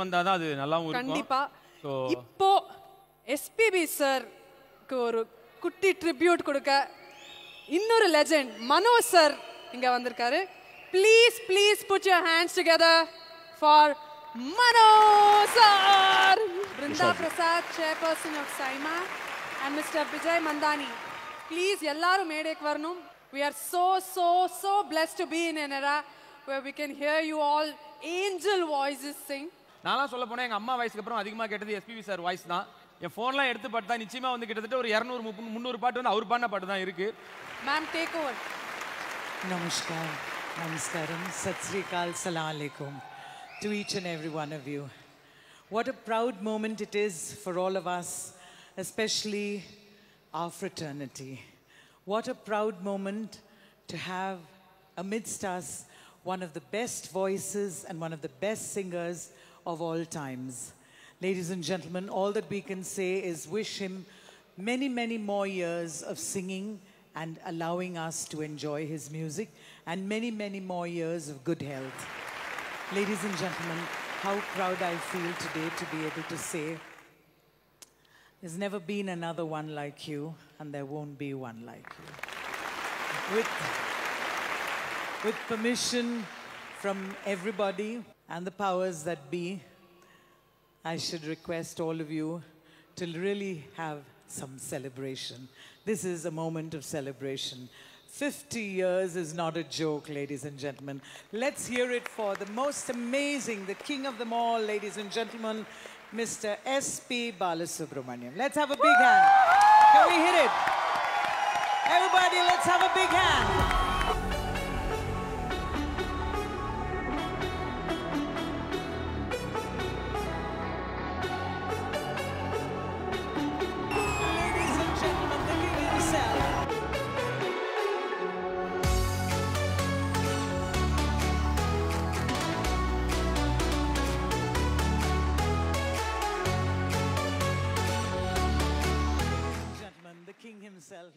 வந்தாதான் அது நல்லாவும் இருக்கும். கண்டிப்பா. இப்போ எஸ்பிபி சார்க்கு ஒரு குட்டி ட்ரிபியூட் கொடுக்க இன்னொரு லெஜெண்ட் மனோ சார் இங்க வந்திருக்காரு. Please please put your hands together for Mano sir. Brinda Prasad, chairperson of SAIMA, and Mr. Vijay Mandani. Please, ellaru medek varnum. We are so blessed to be in an era where we can hear you all angel voices sing. நான்லாம் சொல்ல போனா எங்க அம்மா வாய்ஸ்க்கு அப்புறம் அதிகமா கேட்டது SPB sir voice தான். என் போன்லாம் எடுத்து பார்த்தா நிச்சயமா வந்து கிட்டத்தட்ட ஒரு 200 300 பாட்டு வந்து அவர் பாடின பாட்டு தான் இருக்கு. Ma'am, take over. Namaskar, namaskaram, Sat Sri Akal, Salam Alaikum to each and every one of you. What a proud moment it is for all of us, especially our fraternity. What a proud moment to have amidst us one of the best voices and one of the best singers of all times. Ladies and gentlemen, all that we can say is wish him many more years of singing and allowing us to enjoy his music, and many more years of good health. Ladies and gentlemen, how proud I feel today to be able to say there's never been another one like you, and there won't be one like you. With permission from everybody and the powers that be, I should request all of you to really have some celebration. This is a moment of celebration. 50 years is not a joke, ladies and gentlemen. Let's hear it for the most amazing, the king of them all, ladies and gentlemen, Mr. S.P. Balasubramaniam. Let's have a big hand. Can we hit it? Everybody, let's have a big hand.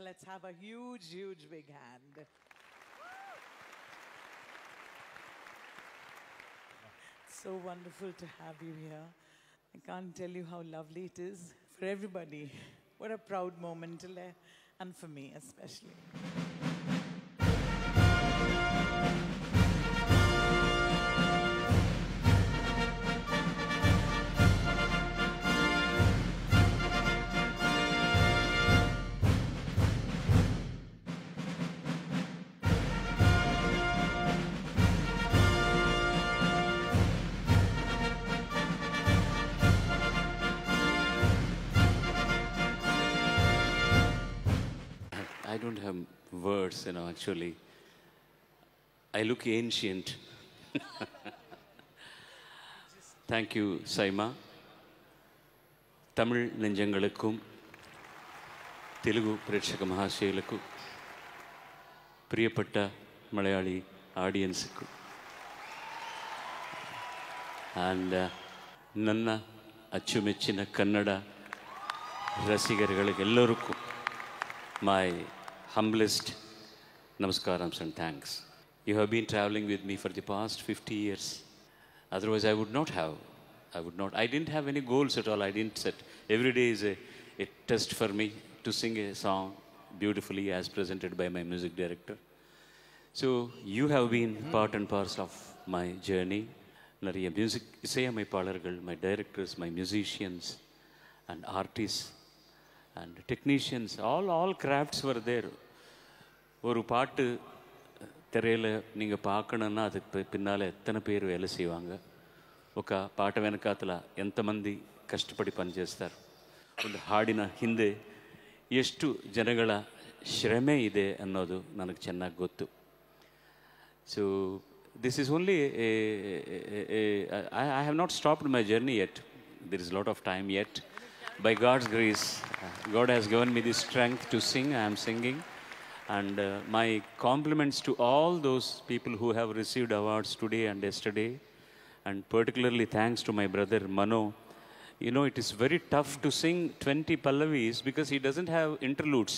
Let's have a huge big hand. So wonderful to have you here. I can't tell you how lovely it is for everybody. What a proud moment, and for me especially. I don't have words, actually. I look ancient. Thank you, Saima. Tamil Nenjangalakkum, Telugu Prekshaka Mahashayalakku, Priyapatta Malayali audience, and Nanna Achumechina Kannada Rasigargalukku ellorukku my humblest namaskarams and thanks. You have been traveling with me for the past 50 years. Otherwise, I would not have. I didn't have any goals at all. I didn't set. Every day is a test for me to sing a song beautifully as presented by my music director. So, you have been part and parcel of my journey. Nariya music, my directors, my musicians and artists and technicians, all crafts were there. ஒரு பாட்டு திரையில் நீங்கள் பார்க்கணுன்னா அதுக்கு பின்னால் எத்தனை பேர் வேலை செய்வாங்க, ఒక పాట వెనకాతల ఎంతమంది కష్టపడి పనిచేస్తారు, ಒಂದು ಹಾಡಿನ ಹಿಂದೆ ಎಷ್ಟು ಜನಗಳ ಶ್ರಮೆ ಇದೆ ಅನ್ನೋದು ನನಗೆ ಚೆನ್ನಾಗಿ ಗೊತ್ತು. So this is only I have not stopped my journey yet. There is a lot of time yet. By God's grace, God has given me the strength to sing. I am singing. And my compliments to all those people who have received awards today and yesterday. And particularly thanks to my brother Mano. It is very tough to sing 20 Pallavis because he doesn't have interludes.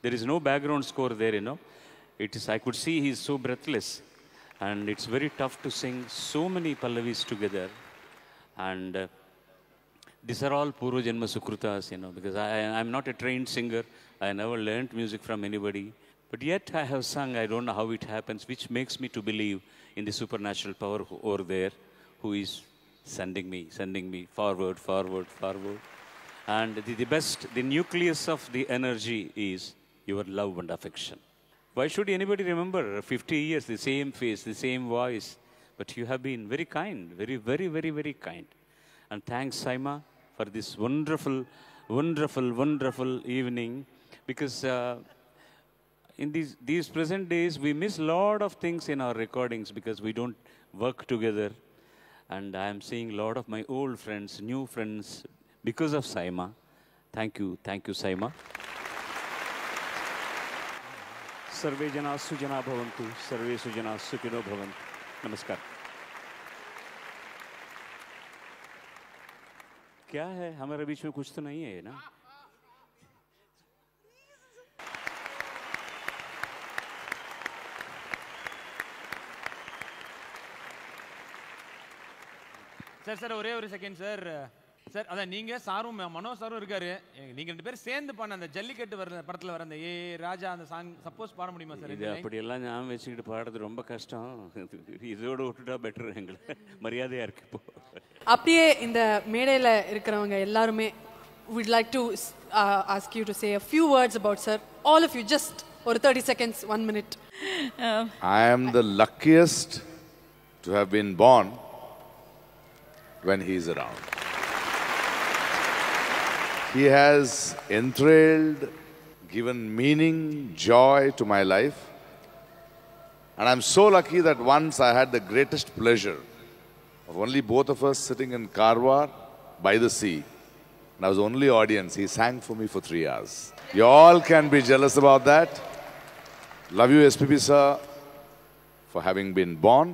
There is no background score there, I could see he is so breathless. And it's very tough to sing so many Pallavis together. And these are all Purva Janma Sukrutas, you know, because I'm not a trained singer. I never learned music from anybody. But yet I have sung, I don't know how it happens, which makes me to believe in the supernatural power over there who is sending me forward, forward, forward. And the best, the nucleus of the energy is your love and affection. Why should anybody remember 50 years, the same face, the same voice? But you have been very kind, very, very, very, very kind. And thanks, Saima, for this wonderful, wonderful, wonderful evening. Because in these present days, we miss a lot of things in our recordings because we don't work together. And I am seeing a lot of my old friends, new friends, because of Saima. Thank you, Saima. Sarve jana sujana bhavantu, sarve sujana sukhino bhavantu. Namaskar. क्या है हमारे बीच में कुछ तो नहीं है ना? Sir ஒரே ஒரு செகண்ட் சார். சார் அதான் நீங்க சாரும் மனோ சாரும் இருக்காரு, நீங்க ரெண்டு பேரும் சேர்ந்து பண்ண அந்த ஜல்லிக்கட்டு வர படத்துல வர அந்த ஏ ராஜா அந்த சாங் சப்போஸ் பாட முடியுமா சார்? இது அப்படி எல்லாம் ஞாபகம் வச்சுக்கிட்டு பாடுறது ரொம்ப கஷ்டம். இதோட விட்டுட்டா பெட்டர், எங்களுக்கு மரியாதையா இருக்கு. இப்போ அப்படியே இந்த மேடையில இருக்கிறவங்க எல்லாருமே would like to ask you to say a few words about sir. All of you, just or 30 seconds, 1 minute. I am the luckiest to have been born when he is around. He has enthralled, given meaning, joy to my life. And I'm so lucky that once I had the greatest pleasure of only both of us sitting in Karwar by the sea. And I was the only audience. He sang for me for 3 hours. You all can be jealous about that. Love you, SPB sir, for having been born,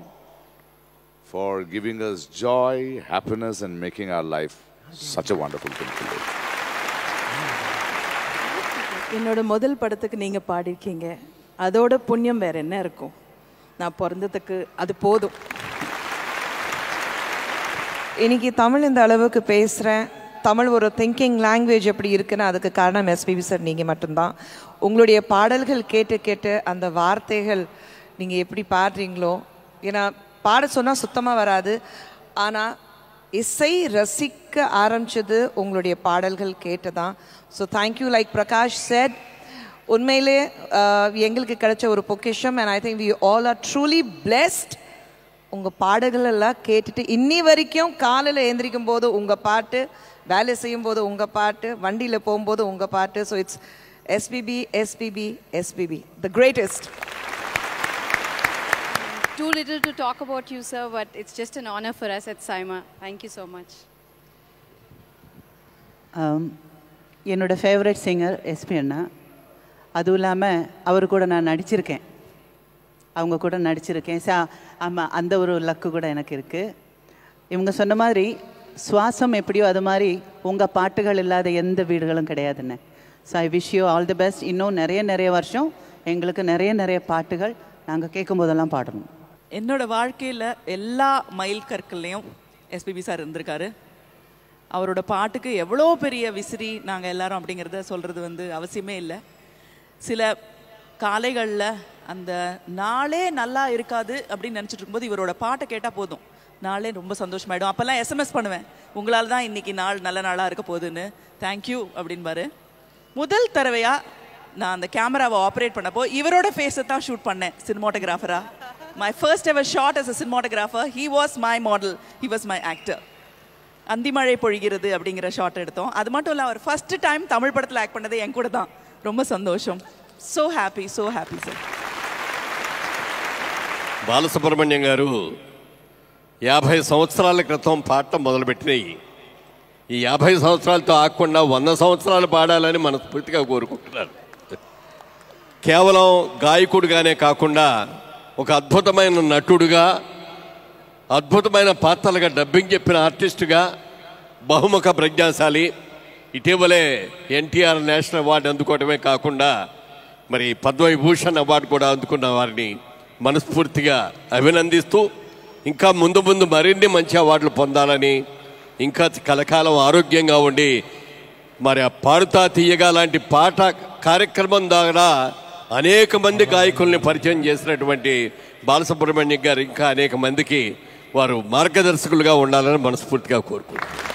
for giving us joy, happiness, and making our life such a wonderful thing to live. என்னோட முதல் படத்துக்கு நீங்கள் பாடிருக்கீங்க, அதோட புண்ணியம் வேறு என்ன இருக்கும்? நான் பிறந்ததுக்கு அது போதும். இன்னைக்கு தமிழ் இந்த அளவுக்கு பேசுகிறேன், தமிழ் ஒரு திங்கிங் லாங்குவேஜ் எப்படி இருக்குன்னு அதுக்கு காரணம் எஸ்பிபி சார் நீங்கள் மட்டும்தான். உங்களுடைய பாடல்கள் கேட்டு கேட்டு அந்த வார்த்தைகள் நீங்கள் எப்படி பாடுறீங்களோ, ஏன்னா பாட சொன்னால் சுத்தமாக வராது, ஆனால் இசை ரசிக்க ஆரம்பிச்சது உங்களுடைய பாடல்கள் கேட்டு தான். So thank you. Like Prakash said, உண்மையிலே எங்களுக்கு கிடைச்ச ஒரு பொக்கிஷம். And I think we all are truly blessed. உங்கள் பாடல்கள் எல்லாம் கேட்டுட்டு இன்னி வரைக்கும் காலையில் எழுந்திரிக்கும் போது உங்கள் பாட்டு, வேலை செய்யும் போது உங்கள் பாட்டு, வண்டியில் போகும்போது உங்கள் பாட்டு. So it's SPB SPB SPB the greatest. Too little to talk about you, sir, but it's just an honor for us at Saima. Thank you so much. என்னோட ஃபேவரட் சிங்கர் எஸ்பி அண்ணா. அதுவும் இல்லாமல் அவர் கூட நான் நடிச்சிருக்கேன், அவங்க கூட நடிச்சிருக்கேன். ஆமாம், அந்த ஒரு லக்கு கூட எனக்கு இருக்குது. இவங்க சொன்ன மாதிரி சுவாசம் எப்படியோ அது மாதிரி உங்கள் பாட்டுகள் இல்லாத எந்த வீடுகளும் கிடையாதுன்னு. So I wish you all the best. இன்னும் நிறைய வருஷம் எங்களுக்கு நிறைய பாட்டுகள் நாங்கள் கேட்கும் போதெல்லாம் பாடணும். என்னோடய வாழ்க்கையில் எல்லா மைல் கற்கள்லையும் எஸ்பிபி சார் இருந்திருக்காரு. அவரோட பாட்டுக்கு எவ்வளோ பெரிய விசிறி நாங்கள் எல்லாரும் அப்படிங்கிறத சொல்கிறது அவசியமே இல்லை. சில காலைகளில் அந்த நாளே நல்லா இருக்காது அப்படின்னு நினச்சிட்டு இருக்கும்போது இவரோட பாட்டை கேட்டால் போதும், நாளே ரொம்ப சந்தோஷமாயிடும். அப்போல்லாம் எஸ்எம்எஸ் பண்ணுவேன், உங்களால் தான் இன்றைக்கி நாள் நல்ல நாளாக இருக்க போகுதுன்னு, தேங்க்யூ அப்படின்பாரு. முதல் தடவையாக நான் அந்த கேமராவை ஆப்ரேட் பண்ணப்போ இவரோட ஃபேஸை தான் ஷூட் பண்ணேன் சினிமாட்டோகிராஃபராக. My first ever shot as a cinematographer. He was my model, he was my actor. Anthimazhai பொழிகிறது அப்படிங்கிற ஷாட் எடுத்தோம். அது மட்டும் இல்லை, அவர் ஃபர்ஸ்ட் டைம் தமிழ் படத்தில் ஆக்ட் பண்ணது என் கூட தான். ரொம்ப சந்தோஷம். So happy sir. బాలసుబ్రహ్మణ్యం గారు 50 సంవత్సరాల క్రితం పాడటం మొదలుపెట్టినాయి. ఈ 50 సంవత్సరాలతో ఆగకుండా 100 సంవత్సరాలు పాడాలని మనస్ఫూర్తిగా కోరుకుంటున్నారు. కేవలం గాయకుడిగానే కాకుండా ఒక అద్భుతమైన నటుడుగా, అద్భుతమైన పాత్రలుగా డబ్బింగ్ చెప్పిన ఆర్టిస్టుగా, బహుముఖ ప్రజ్ఞాశాలి, ఇటీవలే ఎన్టీఆర్ నేషనల్ అవార్డు అందుకోవడమే కాకుండా మరి పద్మవిభూషణ్ అవార్డు కూడా అందుకున్న వారిని మనస్ఫూర్తిగా అభినందిస్తూ ఇంకా ముందు మరిన్ని మంచి అవార్డులు పొందాలని ఇంకా కలకాలం ఆరోగ్యంగా ఉండి మరి ఆ పాడుతా తీయగా లాంటి పాట కార్యక్రమం ద్వారా అనేక మంది గాయకుల్ని పరిచయం చేసినటువంటి బాలసుబ్రహ్మణ్యం గారు ఇంకా అనేక మందికి వారు మార్గదర్శకులుగా ఉండాలని మనస్ఫూర్తిగా కోరుకుంటున్నాను.